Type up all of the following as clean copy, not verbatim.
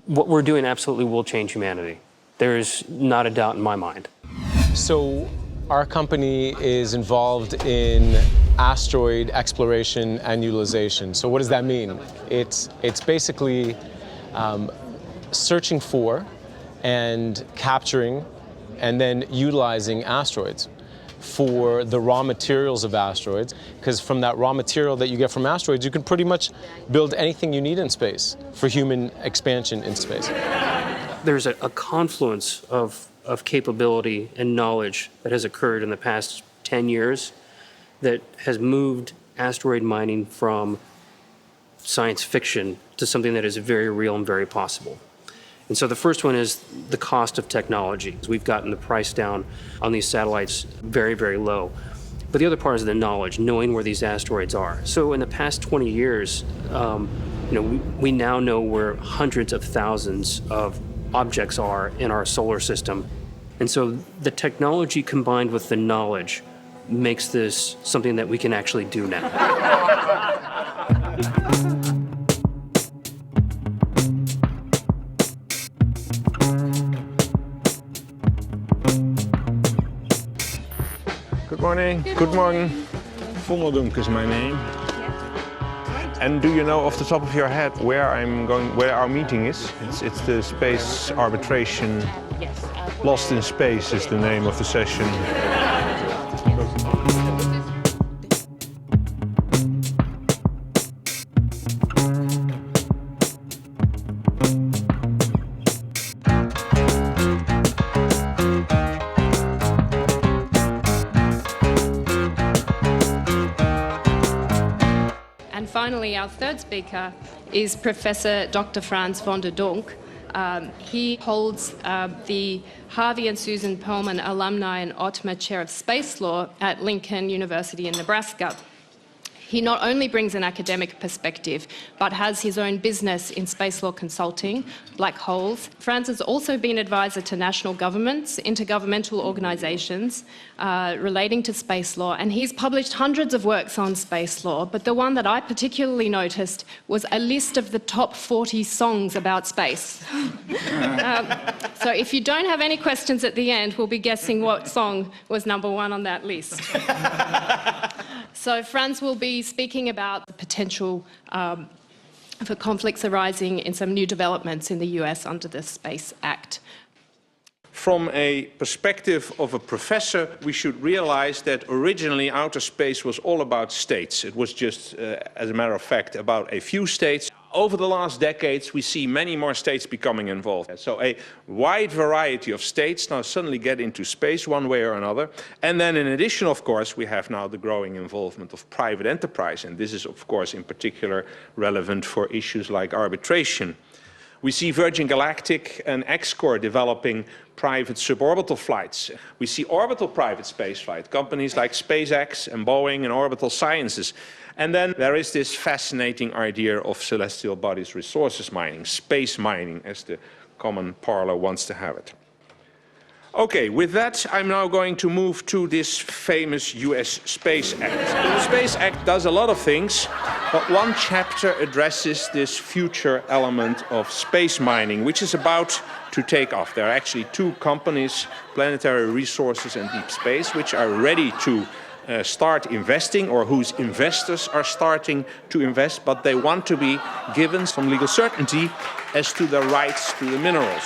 what we're doing absolutely will change humanity. There's not a doubt in my mind. So our company is involved in asteroid exploration and utilization. So what does that mean? It's basically searching for and capturing and then utilizing asteroids for the raw materials of asteroids, because from that raw material that you get from asteroids, you can pretty much build anything you need in space for human expansion in space. There's a confluence of capability and knowledge that has occurred in the past 10 years that has moved asteroid mining from science fiction to something that is very real and very possible. And so the first one is the cost of technology. We've gotten the price down on these satellites very, very low. But the other part is the knowledge, knowing where these asteroids are. So in the past 20 years, we now know where hundreds of thousands of objects are in our solar system. And so the technology combined with the knowledge makes this something that we can actually do now. Good morning. Good morning. Vondeldunk is my name. And do you know off the top of your head where our meeting is? It's the space arbitration. Lost in Space is the name of the session. And finally, our third speaker is Professor Dr. Frans Vondeldunk. He holds the Harvey and Susan Perlman Alumni and Ottmer Chair of Space Law at Lincoln University in Nebraska. He not only brings an academic perspective, but has his own business in space law consulting, Black Holes. Frans has also been advisor to national governments, intergovernmental organisations relating to space law, and he's published hundreds of works on space law, but the one that I particularly noticed was a list of the top 40 songs about space. So if you don't have any questions at the end, we'll be guessing what song was number one on that list. So Frans will be speaking about the potential for conflicts arising in some new developments in the US under the Space Act. From a perspective of a professor, we should realize that originally outer space was all about states. It was just, as a matter of fact, about a few states. Over the last decades, we see many more states becoming involved. So a wide variety of states now suddenly get into space one way or another. And then in addition, of course, we have now the growing involvement of private enterprise. And this is, of course, in particular relevant for issues like arbitration. We see Virgin Galactic and Xcor developing private suborbital flights. We see orbital private spaceflight, companies like SpaceX and Boeing and Orbital Sciences. And then there is this fascinating idea of celestial bodies resources mining, space mining, as the common parlor wants to have it. Okay, with that, I'm now going to move to this famous US Space Act. The Space Act does a lot of things, but one chapter addresses this future element of space mining, which is about to take off. There are actually two companies, Planetary Resources and Deep Space, which are ready to start investing, or whose investors are starting to invest, but they want to be given some legal certainty as to the rights to the minerals.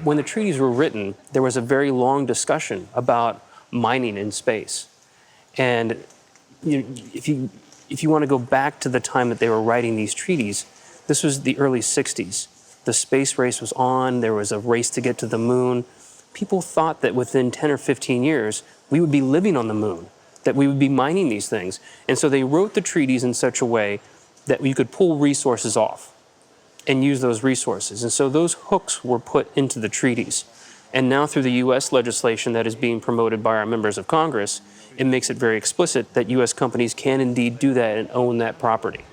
When the treaties were written, there was a very long discussion about mining in space. And if you want to go back to the time that they were writing these treaties, this was the early 60s. The space race was on, there was a race to get to the moon. People thought that within 10 or 15 years, we would be living on the moon, that we would be mining these things. And so they wrote the treaties in such a way that you could pull resources off and use those resources. And so those hooks were put into the treaties. And now through the US legislation that is being promoted by our members of Congress, it makes it very explicit that US companies can indeed do that and own that property.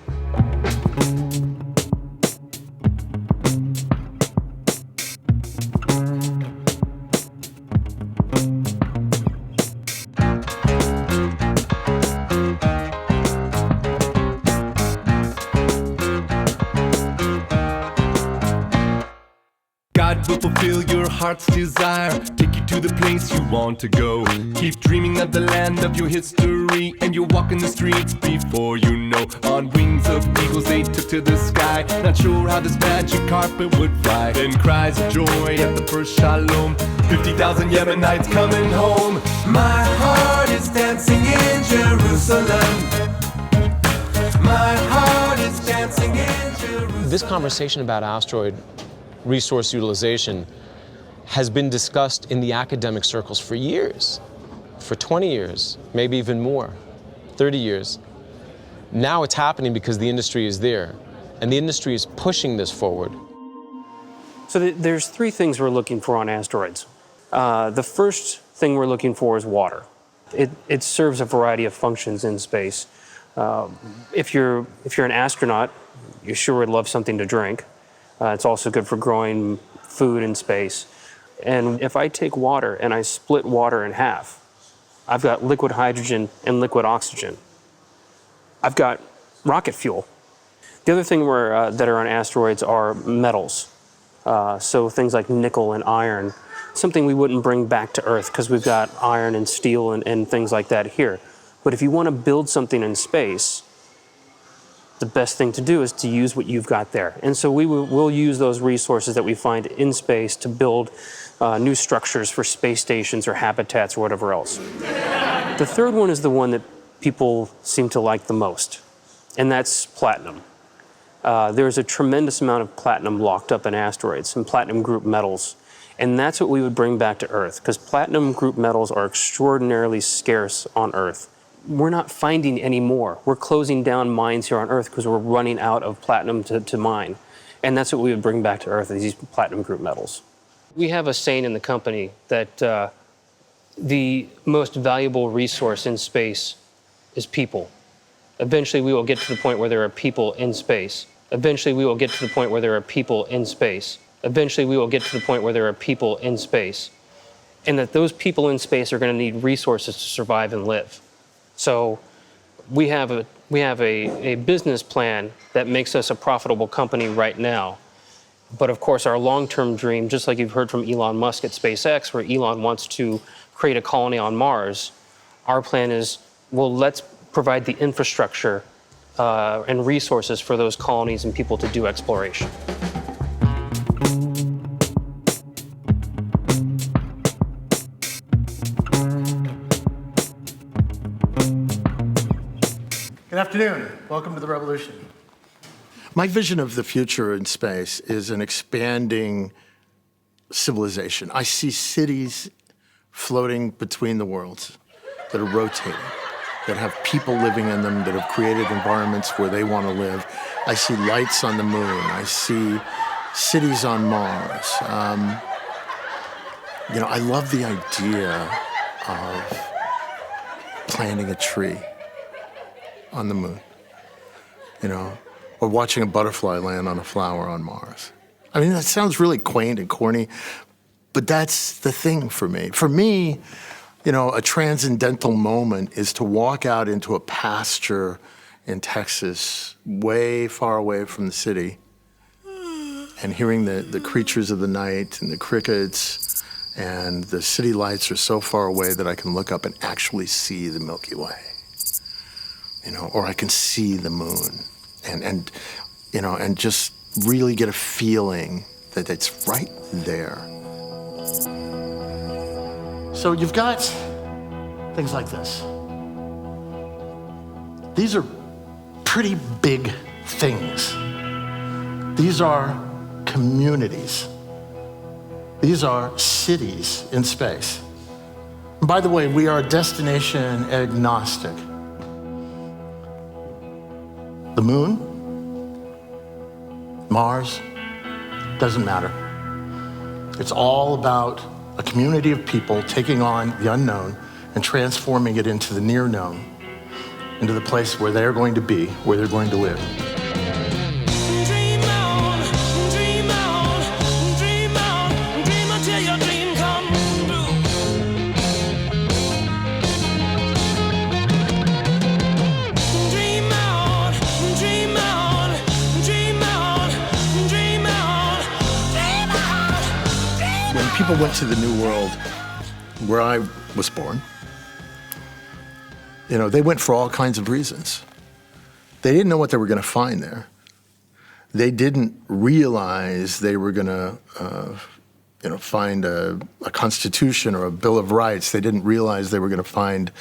ride will fulfill your heart's desire, take you to the place you want to go. Keep dreaming of the land of your history, and you're walking the streets before you know. On wings of eagles they took to the sky, not sure how this magic carpet would fly. Then cries of joy at the first shalom, 50,000 Yemenites coming home. My heart is dancing in Jerusalem. My heart is dancing in Jerusalem. This conversation about asteroid resource utilization has been discussed in the academic circles for years, for 20 years, maybe even more, 30 years. Now it's happening because the industry is there, and the industry is pushing this forward. So there's three things we're looking for on asteroids. The first thing we're looking for is water. It serves a variety of functions in space. If you're an astronaut, you sure would love something to drink. It's also good for growing food in space. And if I take water and I split water in half, I've got liquid hydrogen and liquid oxygen. I've got rocket fuel. The other thing that are on asteroids are metals. So things like nickel and iron, something we wouldn't bring back to Earth because we've got iron and steel and things like that here. But if you want to build something in space, the best thing to do is to use what you've got there. And so we'll use those resources that we find in space to build new structures for space stations or habitats or whatever else. The third one is the one that people seem to like the most, and that's platinum. There's a tremendous amount of platinum locked up in asteroids, some platinum group metals. And that's what we would bring back to Earth, because platinum group metals are extraordinarily scarce on Earth. We're not finding any more. We're closing down mines here on Earth because we're running out of platinum to mine. And that's what we would bring back to Earth, these platinum group metals. We have a saying in the company that the most valuable resource in space is people. Eventually we will get to the point where there are people in space. Eventually we will get to the point where there are people in space. Eventually we will get to the point where there are people in space. And that those people in space are going to need resources to survive and live. So we have a business plan that makes us a profitable company right now. But of course, our long-term dream, just like you've heard from Elon Musk at SpaceX, where Elon wants to create a colony on Mars, our plan is, well, let's provide the infrastructure and resources for those colonies and people to do exploration. Good afternoon. Welcome to the revolution. My vision of the future in space is an expanding civilization. I see cities floating between the worlds that are rotating, that have people living in them, that have created environments where they want to live. I see lights on the moon. I see cities on Mars. I love the idea of planting a tree on the moon, or watching a butterfly land on a flower on Mars. I mean, that sounds really quaint and corny, but that's the thing for me. For me, a transcendental moment is to walk out into a pasture in Texas, way far away from the city, and hearing the creatures of the night and the crickets, and the city lights are so far away that I can look up and actually see the Milky Way. Or I can see the moon and just really get a feeling that it's right there. So you've got things like this. These are pretty big things. These are communities. These are cities in space. And by the way, we are destination agnostic. The moon, Mars, doesn't matter. It's all about a community of people taking on the unknown and transforming it into the near known, into the place where they're going to be, where they're going to live. Dream on, dream on, dream on, dream until your dream come true. Dream on, dream on, dream on, dream on, dream on, people went to the New World, where I was born, they went for all kinds of reasons. They didn't know what they were going to find there. They didn't realize they were going to, find a constitution or a Bill of Rights. They didn't realize they were going to find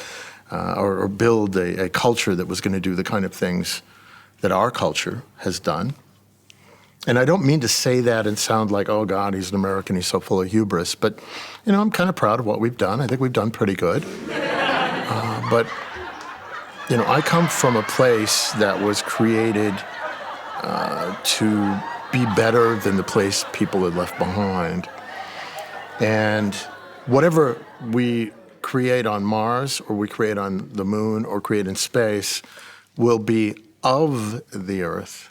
or build a culture that was going to do the kind of things that our culture has done. And I don't mean to say that and sound like, oh God, he's an American, he's so full of hubris. But, I'm kind of proud of what we've done. I think we've done pretty good. But, I come from a place that was created to be better than the place people had left behind. And whatever we create on Mars, or we create on the moon, or create in space, will be of the Earth,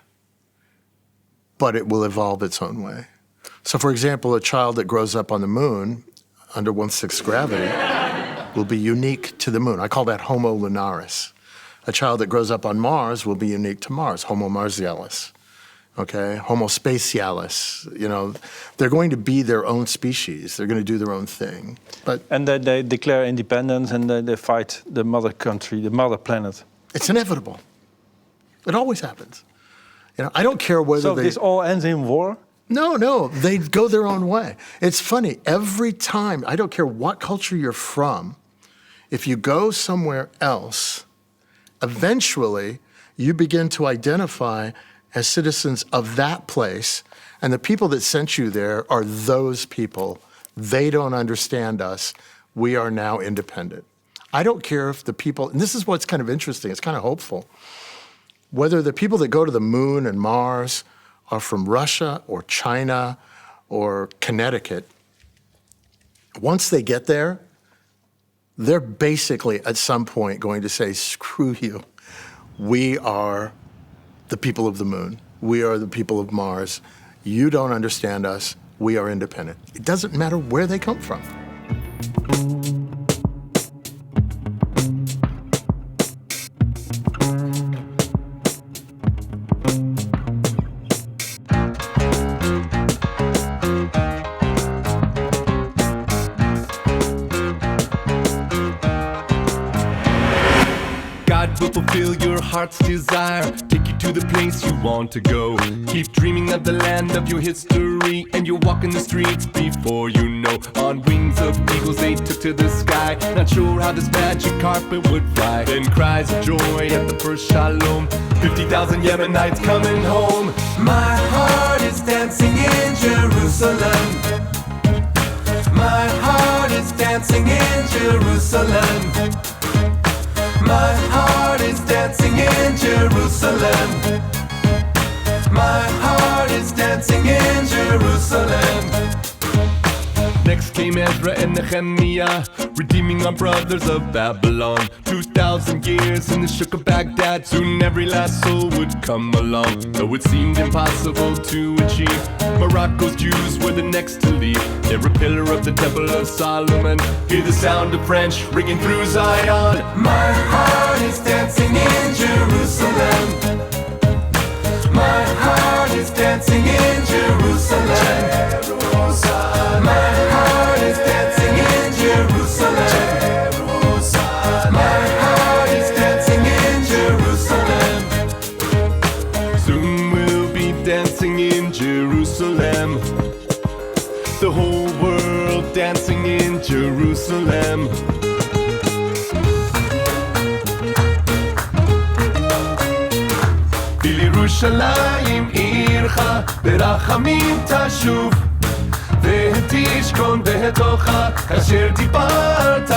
but it will evolve its own way. So, for example, a child that grows up on the moon under 1/6 gravity will be unique to the moon. I call that Homo lunaris. A child that grows up on Mars will be unique to Mars, Homo marsialis. Okay, Homo spacialis. They're going to be their own species. They're going to do their own thing. And they declare independence and they fight the mother country, the mother planet. It's inevitable. It always happens. I don't care whether So this all ends in war? No, they go their own way. It's funny, every time, I don't care what culture you're from, if you go somewhere else, eventually you begin to identify as citizens of that place, and the people that sent you there are those people. They don't understand us. We are now independent. I don't care if the people, and this is what's kind of interesting, it's kind of hopeful, whether the people that go to the moon and Mars are from Russia or China or Connecticut, once they get there, they're basically at some point going to say, screw you. We are the people of the moon. We are the people of Mars. You don't understand us. We are independent. It doesn't matter where they come from. God will fulfill your heart's desire, take you to the place you want to go. Keep dreaming of the land of your history, and you're walking the streets before you know. On wings of eagles they took to the sky, not sure how this magic carpet would fly. Then cries of joy at the first shalom, 50,000 Yemenites coming home. My heart is dancing in Jerusalem. My heart is dancing in Jerusalem. My heart is dancing in Jerusalem. My heart is dancing in Jerusalem. Next came Ezra and Nehemiah, redeeming our brothers of Babylon. 2,000 years in the shook of Baghdad, soon every last soul would come along. Though it seemed impossible to achieve, Morocco's Jews were the next to leave. They're a pillar of the Temple of Solomon. Hear the sound of French ringing through Zion. My heart is dancing in Jerusalem. My heart is dancing in Jerusalem. My heart is dancing in Jerusalem. My heart is dancing in Jerusalem. Soon we'll be dancing in Jerusalem. The whole world dancing in Jerusalem. בירושלים עירך ברחמים תשוב ותשכון בתוכה כאשר דיברת.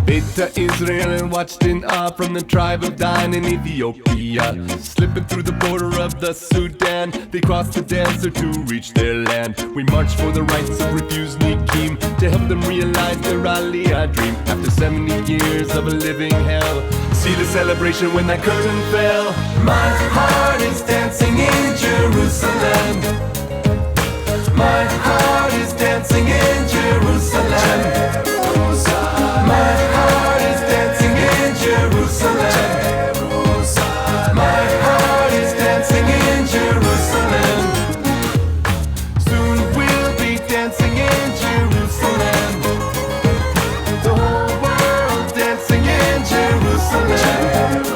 Beta Israel and watched in awe from the tribe of Dan in Ethiopia. Slipping through the border of the Sudan, they crossed the desert to reach their land. We marched for the rights of refused Nikim to help them realize their Aliyah dream. After 70 years of a living hell, see the celebration when that curtain fell. My heart is dancing in Jerusalem. My heart is dancing in Jerusalem. My heart is dancing in Jerusalem. My heart is dancing in Jerusalem. Soon we'll be dancing in Jerusalem. The whole world dancing in Jerusalem.